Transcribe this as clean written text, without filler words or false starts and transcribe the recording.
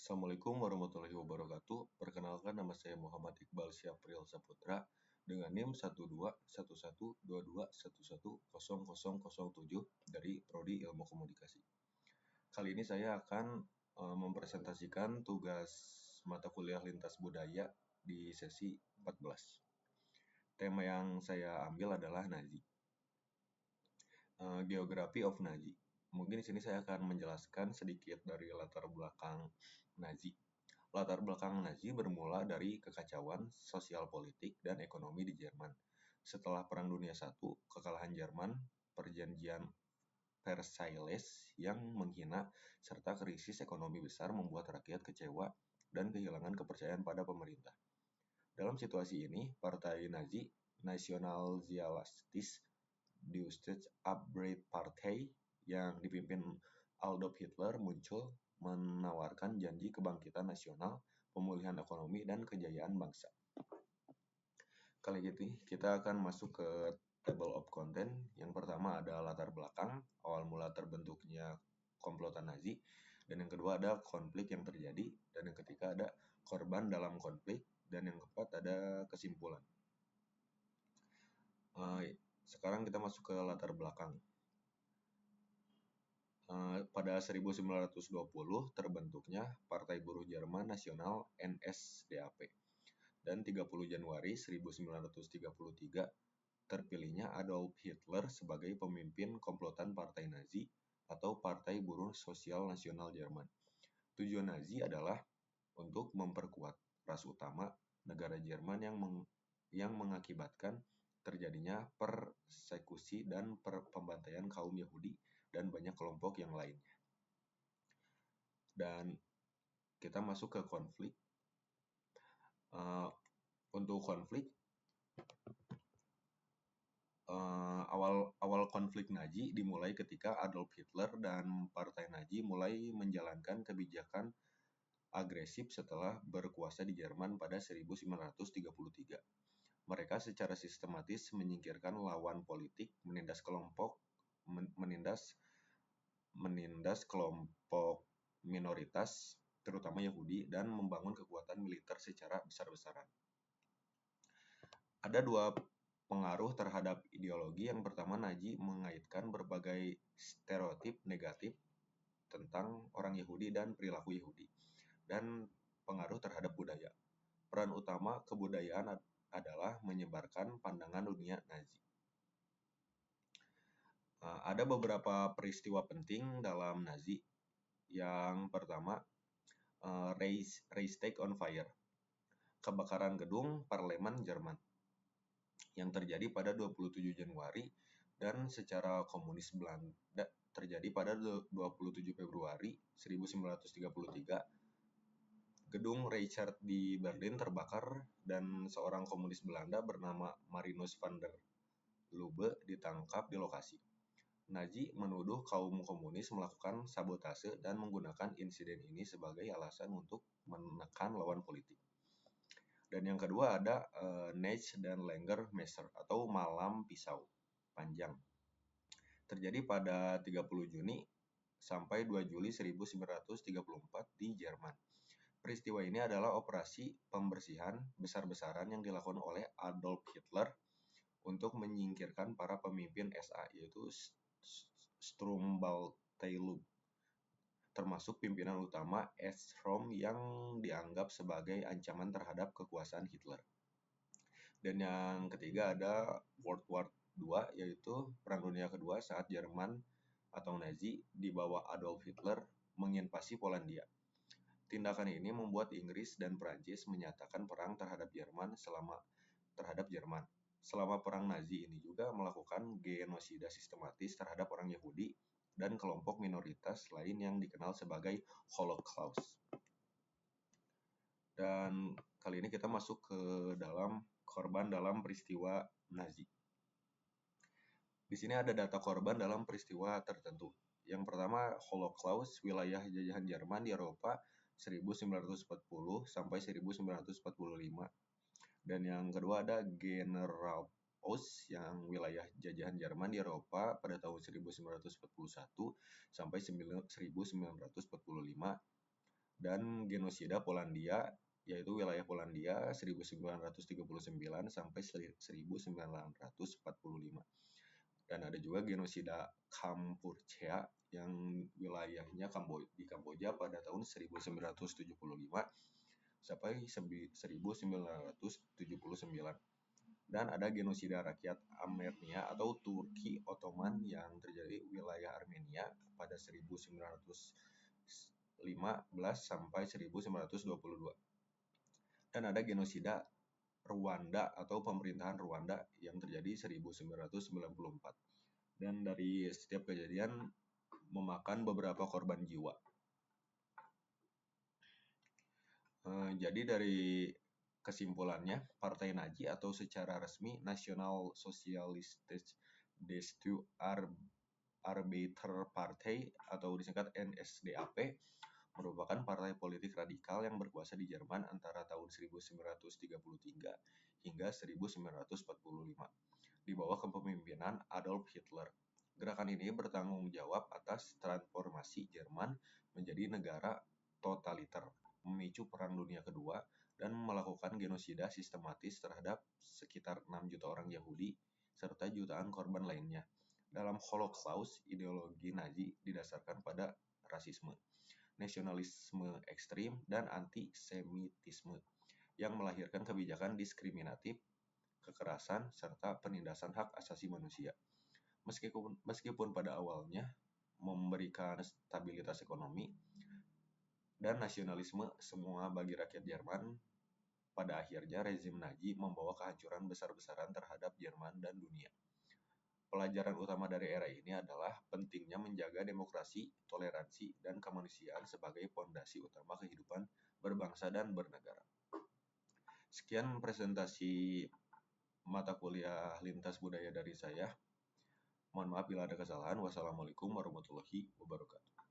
Assalamualaikum warahmatullahi wabarakatuh. Perkenalkan, nama saya Muhammad Iqbal Syafril Saputra dengan NIM 1211111110007 dari Prodi Ilmu Komunikasi. Kali ini saya akan mempresentasikan tugas mata kuliah lintas budaya di sesi 14. Tema yang saya ambil adalah Nazi. Geography of Nazi. Mungkin di sini saya akan menjelaskan sedikit dari latar belakang Nazi. Latar belakang Nazi bermula dari kekacauan sosial politik dan ekonomi di Jerman. Setelah Perang Dunia I, kekalahan Jerman, perjanjian Versailles yang menghina, serta krisis ekonomi besar membuat rakyat kecewa dan kehilangan kepercayaan pada pemerintah. Dalam situasi ini, Partai Nazi, Nationalsozialistische Arbeiderpartei, yang dipimpin Adolf Hitler muncul menawarkan janji kebangkitan nasional, pemulihan ekonomi, dan kejayaan bangsa. Kali ini kita akan masuk ke table of content. Yang pertama ada latar belakang, awal mula terbentuknya komplotan Nazi, dan yang kedua ada konflik yang terjadi, dan yang ketiga ada korban dalam konflik, dan yang keempat ada kesimpulan. Sekarang kita masuk ke latar belakang. Pada 1920 terbentuknya Partai Buruh Jerman Nasional NSDAP, dan 30 Januari 1933 terpilihnya Adolf Hitler sebagai pemimpin komplotan Partai Nazi atau Partai Buruh Sosial Nasional Jerman. Tujuan Nazi adalah untuk memperkuat ras utama negara Jerman yang mengakibatkan terjadinya persekusi dan pembantaian kaum Yahudi dan banyak kelompok yang lainnya. Dan kita masuk ke konflik. Untuk konflik, awal konflik Nazi dimulai ketika Adolf Hitler dan Partai Nazi mulai menjalankan kebijakan agresif setelah berkuasa di Jerman pada 1933. Mereka secara sistematis menyingkirkan lawan politik, menindas kelompok minoritas, terutama Yahudi, dan membangun kekuatan militer secara besar-besaran. Ada dua pengaruh terhadap ideologi. Yang pertama, Nazi mengaitkan berbagai stereotip negatif tentang orang Yahudi dan perilaku Yahudi, dan pengaruh terhadap budaya. Peran utama kebudayaan adalah menyebarkan pandangan dunia Nazi. Ada beberapa peristiwa penting dalam Nazi. Yang pertama, Reichstag on fire, kebakaran gedung parlemen Jerman yang terjadi pada 27 Januari dan secara komunis Belanda terjadi pada 27 Februari 1933. Gedung Reichstag di Berlin terbakar dan seorang komunis Belanda bernama Marinus van der Lubbe ditangkap di lokasi. Nazi menuduh kaum komunis melakukan sabotase dan menggunakan insiden ini sebagai alasan untuk menekan lawan politik. Dan yang kedua ada Nacht dan Langer Messer atau malam pisau panjang. Terjadi pada 30 Juni sampai 2 Juli 1934 di Jerman. Peristiwa ini adalah operasi pembersihan besar-besaran yang dilakukan oleh Adolf Hitler untuk menyingkirkan para pemimpin SA, yaitu Sturmbannteilung, termasuk pimpinan utama Rom yang dianggap sebagai ancaman terhadap kekuasaan Hitler. Dan yang ketiga ada World War II, yaitu Perang Dunia Kedua saat Jerman atau Nazi di bawah Adolf Hitler menginvasi Polandia. Tindakan ini membuat Inggris dan Prancis menyatakan perang terhadap Jerman. Selama perang Nazi ini juga melakukan genosida sistematis terhadap orang Yahudi dan kelompok minoritas lain yang dikenal sebagai Holocaust. Dan kali ini kita masuk ke dalam korban dalam peristiwa Nazi. Di sini ada data korban dalam peristiwa tertentu. Yang pertama, Holocaust, wilayah jajahan Jerman di Eropa 1940 sampai 1945. Dan yang kedua ada Generalaus, yang wilayah jajahan Jerman di Eropa pada tahun 1941 sampai 1945. dan genosida Polandia, yaitu wilayah Polandia 1939 sampai 1945. Dan ada juga genosida Kampuchea yang wilayahnya di Kamboja pada tahun 1975 sampai 1979. Dan ada genosida rakyat Armenia atau Turki Ottoman yang terjadi wilayah Armenia pada 1915 sampai 1922. Dan ada genosida Rwanda atau pemerintahan Rwanda yang terjadi 1994. Dan dari setiap kejadian memakan beberapa korban jiwa. Jadi dari kesimpulannya, Partai Nazi atau secara resmi National Socialistische Arbeiterpartei atau disingkat NSDAP merupakan partai politik radikal yang berkuasa di Jerman antara tahun 1933 hingga 1945 di bawah kepemimpinan Adolf Hitler. Gerakan ini bertanggung jawab atas transformasi Jerman menjadi negara totaliter, memicu Perang Dunia Kedua, dan melakukan genosida sistematis terhadap sekitar 6 juta orang Yahudi serta jutaan korban lainnya. Dalam Holocaust, ideologi Nazi didasarkan pada rasisme, nasionalisme ekstrim, dan antisemitisme yang melahirkan kebijakan diskriminatif, kekerasan, serta penindasan hak asasi manusia. Meskipun pada awalnya memberikan stabilitas ekonomi dan nasionalisme semua bagi rakyat Jerman, pada akhirnya rezim Nazi membawa kehancuran besar-besaran terhadap Jerman dan dunia. Pelajaran utama dari era ini adalah pentingnya menjaga demokrasi, toleransi, dan kemanusiaan sebagai fondasi utama kehidupan berbangsa dan bernegara. Sekian presentasi mata kuliah lintas budaya dari saya. Mohon maaf bila ada kesalahan. Wassalamualaikum warahmatullahi wabarakatuh.